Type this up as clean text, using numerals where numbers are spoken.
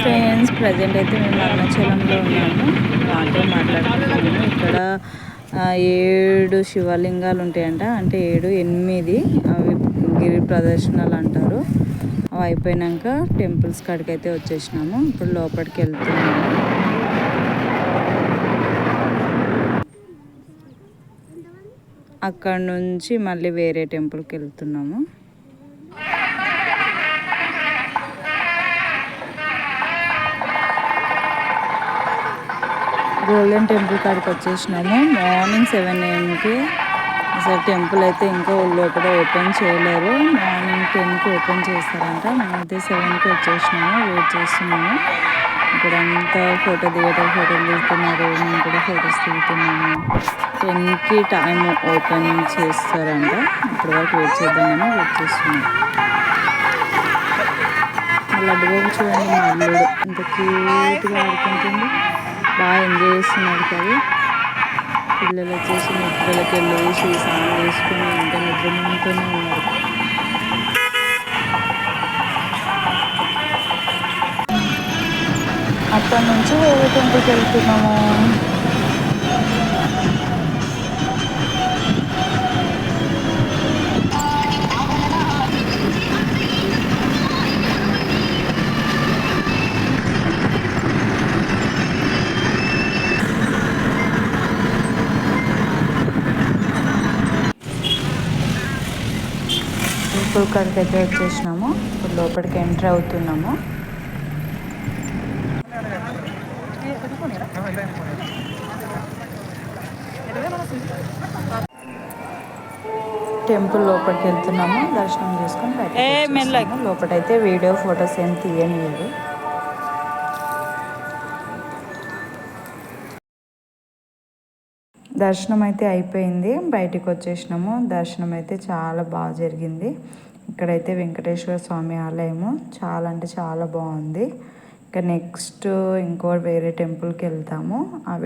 Friends present అయితే మేము అరుణాచలంలో ఉన్నాము. మాతో మాట్లాడుతున్నాము. ఇక్కడ 7 శివలింగాలు ఉంటాయంట. అంటే 7, 8 అవి గిరి ప్రదర్శనలు అంటారు. అవి అయిపోయినాక టెంపుల్స్ కాడికి అయితే వచ్చేసినాము. ఇప్పుడు లోపలికి వెళ్తున్నాము. అక్కడ నుంచి మళ్ళీ వేరే టెంపుల్కి వెళ్తున్నాము. గోల్డెన్ టెంపుల్ కాడికి వచ్చేసినాము. మార్నింగ్ 7 AM అసలు టెంపుల్ అయితే ఇంకా లోపల ఓపెన్ చేయలేరు. మార్నింగ్ 10కి ఓపెన్ చేస్తారంట. మేమైతే 7కి వచ్చేసినాము. వెయిట్ చేస్తున్నాము. ఇక్కడంతా ఫోటోలు దిగుతున్నారు. మేము కూడా ఫొటోస్ దిగుతున్నాము. 10కి టైం ఓపెన్ చేస్తారంట. ఇప్పటి వరకు వెయిట్ చేద్దామని వెయిట్ చేస్తున్నాం. లడ్డు బాబు చూడండి, మా అల్లుడు ఎంత క్యూట్గా ఆడుకుంటుంది. బాగా ఎంజాయ్ చేస్తున్నాడు కదా. పిల్లలు వచ్చేసి నిద్రలకి వెళ్ళేసి స్నానం చేసుకుని ఇంకా నిద్రతోనే ఉన్నారు. అక్కడ నుంచి వేరే టెంపుల్కి వెళ్తున్నాము. టెంపుల్ కాడికి అయితే వచ్చేసినాము. ఇప్పుడు లోపలికి ఎంటర్ అవుతున్నాము. టెంపుల్ లోపలికి వెళ్తున్నాము. దర్శనం చేసుకొని బయటకు లోపలైతే వీడియో ఫొటోస్ ఏం తీయనివ్వరు. దర్శనం అయితే అయిపోయింది. బయటికి వచ్చేసినాము. దర్శనం అయితే చాలా బాగా జరిగింది. ఇక్కడైతే వెంకటేశ్వర స్వామి ఆలయము చాలా అంటే చాలా బాగుంది. ఇంకా నెక్స్ట్ ఇంకో వేరే టెంపుల్కి వెళ్తాము. అవి